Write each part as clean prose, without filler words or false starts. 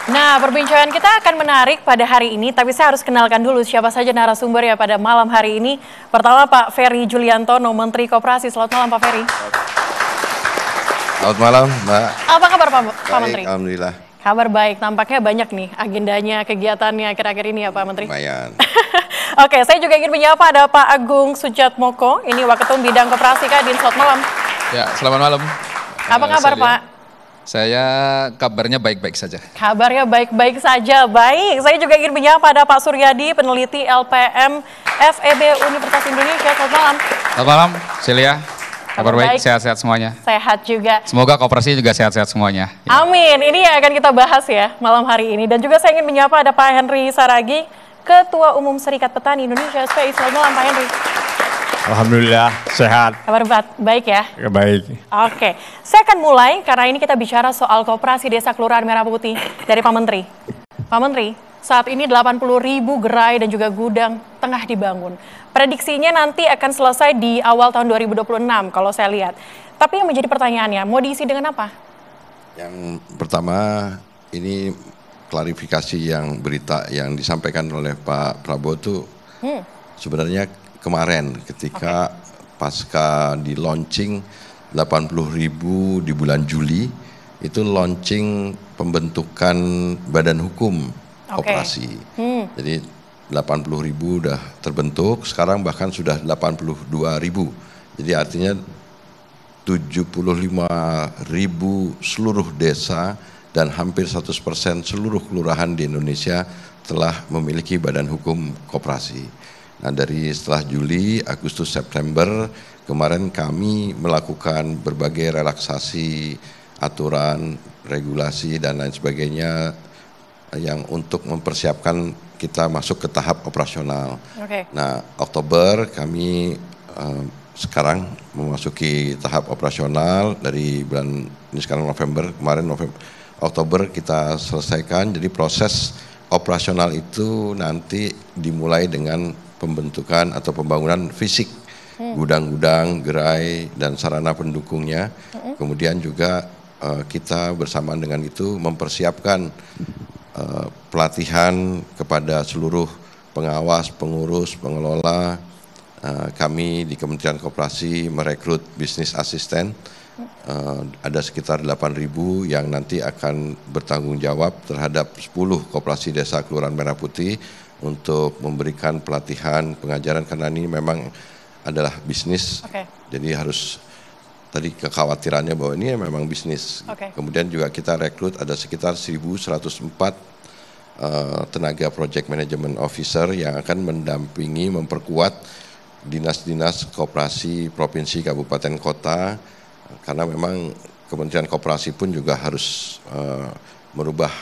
Nah, perbincangan kita akan menarik pada hari ini, tapi saya harus kenalkan dulu siapa saja narasumber ya pada malam hari ini. Pertama Pak Ferry Juliantono, Menteri Koperasi. Selamat malam Pak Ferry. Selamat malam Mbak. Apa kabar Pak Menteri? Alhamdulillah. Kabar baik, tampaknya banyak nih agendanya, kegiatannya akhir-akhir ini ya Pak Menteri. Lumayan. Oke, saya juga ingin menyapa ada Pak Agung Sujatmoko, ini Waketum Bidang Koperasi Kadin. Selamat malam. Ya, selamat malam. Apa kabar Pak? Saya kabarnya baik-baik saja. Kabarnya baik-baik saja, baik. Saya juga ingin menyapa ada Pak Suryadi, peneliti LPM FEB Universitas Indonesia. Selamat malam. Selamat malam, Celia. Kabar baik, sehat-sehat semuanya. Sehat juga. Semoga koperasi juga sehat-sehat semuanya. Ya. Amin, ini yang akan kita bahas ya malam hari ini. Dan juga saya ingin menyapa ada Pak Henry Saragi, Ketua Umum Serikat Petani Indonesia SPI. Selamat malam Pak Henry. Alhamdulillah sehat. Kabar baik ya? Baik. Oke, saya akan mulai karena ini kita bicara soal koperasi desa Kelurahan Merah Putih dari Pak Menteri. Pak Menteri, saat ini 80.000 gerai dan juga gudang tengah dibangun. Prediksinya nanti akan selesai di awal tahun 2026 kalau saya lihat. Tapi yang menjadi pertanyaannya, mau diisi dengan apa? Yang pertama ini klarifikasi yang berita yang disampaikan oleh Pak Prabowo itu sebenarnya kemarin ketika pasca di launching 80.000 di bulan Juli itu launching pembentukan badan hukum koperasi. Jadi 80.000 udah terbentuk, sekarang bahkan sudah 82.000. Jadi artinya 75.000 seluruh desa dan hampir 100% seluruh kelurahan di Indonesia telah memiliki badan hukum koperasi. Nah dari setelah Juli, Agustus, September kemarin kami melakukan berbagai relaksasi aturan, regulasi dan lain sebagainya yang untuk mempersiapkan kita masuk ke tahap operasional. Nah Oktober kami sekarang memasuki tahap operasional dari bulan ini sekarang November, kemarin Oktober kita selesaikan. Jadi proses operasional itu nanti dimulai dengan pembentukan atau pembangunan fisik gudang-gudang, gerai dan sarana pendukungnya. Kemudian juga kita bersamaan dengan itu mempersiapkan pelatihan kepada seluruh pengawas, pengurus, pengelola. Kami di Kementerian Koperasi merekrut bisnis asisten. Ada sekitar 8.000 yang nanti akan bertanggung jawab terhadap 10 koperasi desa Kelurahan Merah Putih untuk memberikan pelatihan, pengajaran karena ini memang adalah bisnis. Jadi harus tadi kekhawatirannya bahwa ini memang bisnis. Kemudian juga kita rekrut ada sekitar 1.104 tenaga project management officer yang akan mendampingi, memperkuat dinas-dinas koperasi provinsi, kabupaten, kota. Karena memang Kementerian Koperasi pun juga harus merubah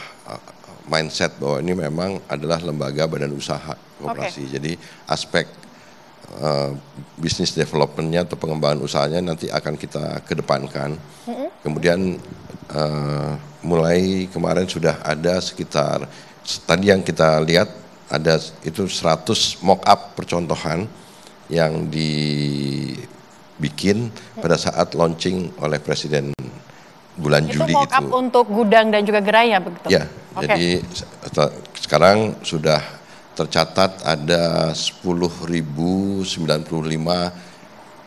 mindset bahwa ini memang adalah lembaga badan usaha koperasi. Jadi aspek bisnis developmentnya atau pengembangan usahanya nanti akan kita kedepankan. Kemudian mulai kemarin sudah ada sekitar, tadi yang kita lihat ada itu 100 mock-up percontohan yang dibikin pada saat launching oleh Presiden bulan Juli itu. Mock-up untuk gudang dan juga gerainya begitu? Ya, jadi sekarang sudah tercatat ada 10.095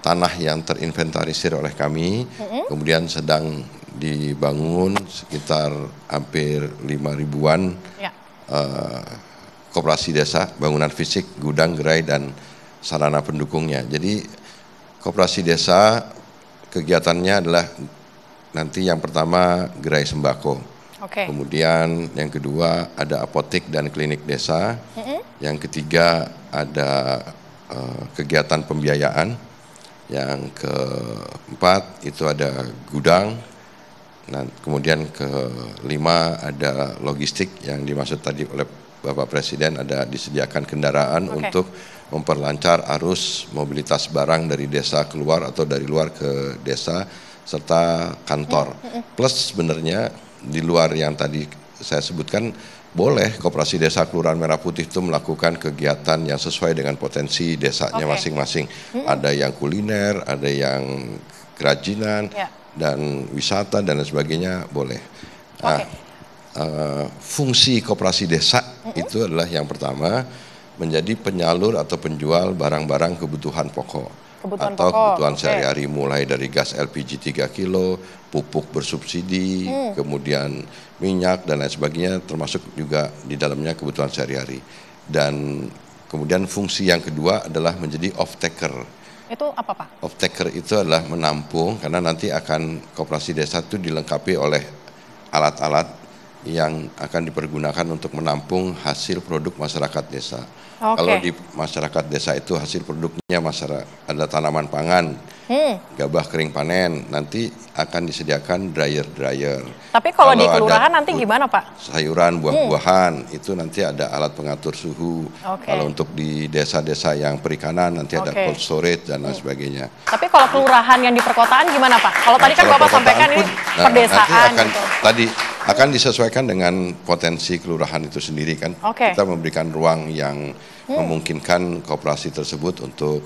tanah yang terinventarisir oleh kami, kemudian sedang dibangun sekitar hampir 5.000-an koperasi desa, bangunan fisik, gudang, gerai, dan sarana pendukungnya. Jadi koperasi desa kegiatannya adalah nanti yang pertama gerai sembako, kemudian yang kedua ada apotek dan klinik desa, yang ketiga ada kegiatan pembiayaan, yang keempat itu ada gudang, nah, kemudian kelima ada logistik yang dimaksud tadi oleh Bapak Presiden, ada disediakan kendaraan untuk memperlancar arus mobilitas barang dari desa keluar atau dari luar ke desa serta kantor. Plus sebenarnya di luar yang tadi saya sebutkan, boleh koperasi desa Kelurahan Merah Putih itu melakukan kegiatan yang sesuai dengan potensi desanya masing-masing. Ada yang kuliner, ada yang kerajinan, dan wisata dan lain sebagainya boleh. Nah, fungsi koperasi desa itu adalah yang pertama menjadi penyalur atau penjual barang-barang kebutuhan pokok. Kebutuhan sehari-hari, mulai dari gas LPG 3 kilo, pupuk bersubsidi, kemudian minyak dan lain sebagainya, termasuk juga di dalamnya kebutuhan sehari-hari. Dan kemudian fungsi yang kedua adalah menjadi off-taker. Itu apa, Pak? Off-taker itu adalah menampung, karena nanti akan koperasi desa itu dilengkapi oleh alat-alat yang akan dipergunakan untuk menampung hasil produk masyarakat desa. Kalau di masyarakat desa itu hasil produknya ada tanaman pangan, gabah kering panen, nanti akan disediakan dryer. Tapi kalau di kelurahan nanti gimana, Pak? Sayuran, buah-buahan, itu nanti ada alat pengatur suhu. Kalau untuk di desa-desa yang perikanan nanti ada cold storage dan lain sebagainya. Tapi kalau kelurahan yang di perkotaan gimana, Pak? Kalau tadi kan Bapak sampaikan ini pedesaan. Tadi akan disesuaikan dengan potensi kelurahan itu sendiri kan. Kita memberikan ruang yang memungkinkan koperasi tersebut untuk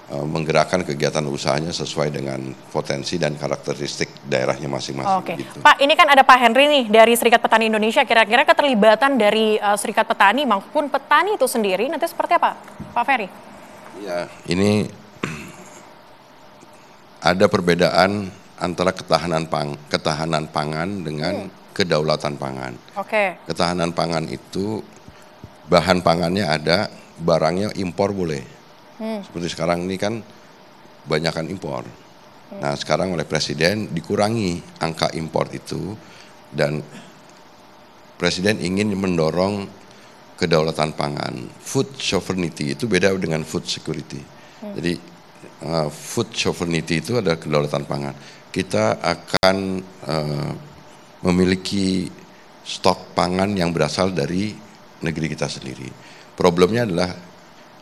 menggerakkan kegiatan usahanya sesuai dengan potensi dan karakteristik daerahnya masing-masing. Gitu. Pak, ini kan ada Pak Henry nih dari Serikat Petani Indonesia. Kira-kira keterlibatan dari Serikat Petani maupun petani itu sendiri nanti seperti apa, Pak Ferry? Ya, ini ada perbedaan antara ketahanan pangan dengan kedaulatan pangan. Ketahanan pangan itu bahan pangannya ada, barangnya impor boleh. Seperti sekarang ini kan banyakkan impor. Nah, sekarang oleh Presiden dikurangi angka impor itu, dan Presiden ingin mendorong kedaulatan pangan. Food sovereignty itu beda dengan food security. Jadi food sovereignty itu adalah kedaulatan pangan. Kita akan memiliki stok pangan yang berasal dari negeri kita sendiri. Problemnya adalah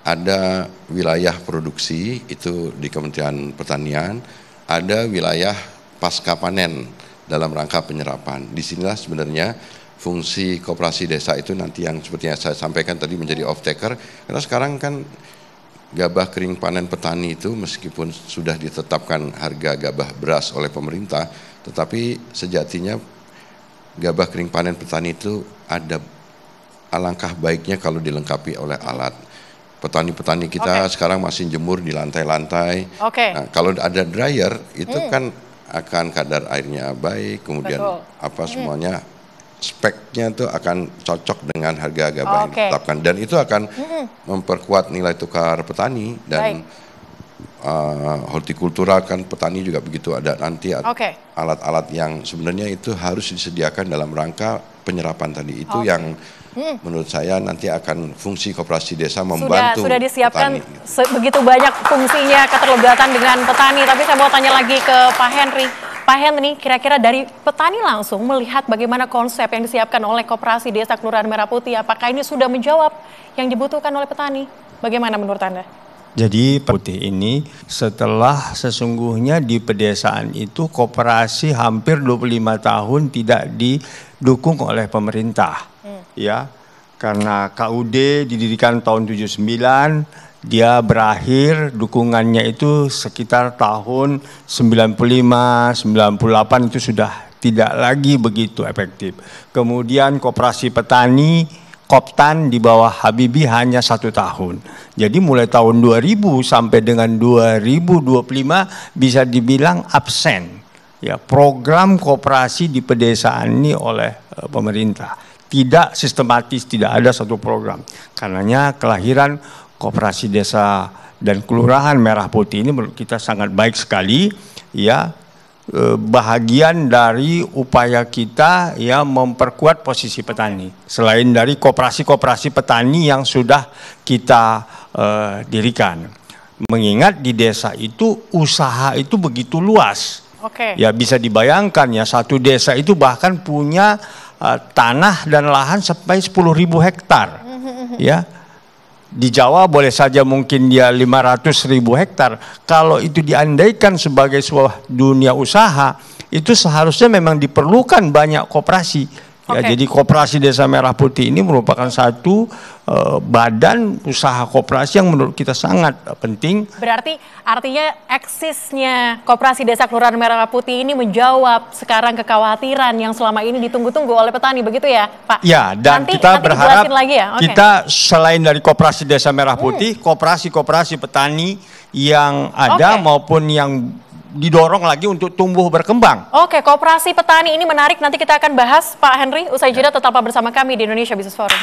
ada wilayah produksi itu di Kementerian Pertanian, ada wilayah pasca panen dalam rangka penyerapan. Disinilah sebenarnya fungsi koperasi desa itu nanti yang seperti yang saya sampaikan tadi menjadi off-taker. Karena sekarang kan gabah kering panen petani itu meskipun sudah ditetapkan harga gabah beras oleh pemerintah, tetapi sejatinya gabah kering panen petani itu ada alangkah baiknya kalau dilengkapi oleh alat. Petani-petani kita sekarang masih jemur di lantai-lantai. Nah, kalau ada dryer itu kan akan kadar airnya baik, kemudian semuanya speknya itu akan cocok dengan harga gabah yang ditetapkan, dan itu akan memperkuat nilai tukar petani dan hortikultura kan petani juga begitu, ada nanti alat-alat yang sebenarnya itu harus disediakan dalam rangka penyerapan tadi itu yang menurut saya nanti akan fungsi koperasi desa membantu sudah disiapkan petani. Begitu banyak fungsinya keterlibatan dengan petani. Tapi saya mau tanya lagi ke Pak Henry. Pak Henry, kira-kira dari petani langsung melihat bagaimana konsep yang disiapkan oleh Koperasi Desa Kelurahan Merah Putih, apakah ini sudah menjawab yang dibutuhkan oleh petani? Bagaimana menurut Anda? Jadi putih ini setelah sesungguhnya di pedesaan itu koperasi hampir 25 tahun tidak didukung oleh pemerintah. Ya, karena KUD didirikan tahun 79, dia berakhir dukungannya itu sekitar tahun 95, 98 itu sudah tidak lagi begitu efektif. Kemudian koperasi petani Koptan di bawah Habibie hanya 1 tahun. Jadi mulai tahun 2000 sampai dengan 2025 bisa dibilang absen. Ya, program koperasi di pedesaan ini oleh pemerintah. Tidak sistematis, tidak ada satu program. Karenanya kelahiran Koperasi Desa dan Kelurahan Merah Putih ini menurut kita sangat baik sekali, ya, bahagian dari upaya kita ya memperkuat posisi petani. Selain dari koperasi-koperasi petani yang sudah kita dirikan. Mengingat di desa itu usaha itu begitu luas. Ya bisa dibayangkan ya, satu desa itu bahkan punya tanah dan lahan sampai 10.000 hektar. Ya. Di Jawa boleh saja mungkin dia 500.000 hektar. Kalau itu diandaikan sebagai sebuah dunia usaha, itu seharusnya memang diperlukan banyak koperasi. Ya, jadi Koperasi Desa Merah Putih ini merupakan satu badan usaha koperasi yang menurut kita sangat penting. Berarti artinya eksisnya Koperasi Desa Kelurahan Merah Putih ini menjawab sekarang kekhawatiran yang selama ini ditunggu-tunggu oleh petani, begitu ya Pak? Ya, dan nanti kita berharap lagi ya? kita selain dari Koperasi Desa Merah Putih, koperasi-koperasi petani yang ada maupun yang didorong lagi untuk tumbuh berkembang. Oke, koperasi petani ini menarik. Nanti kita akan bahas, Pak Henry. Usai jeda tetaplah bersama kami di Indonesia Business Forum.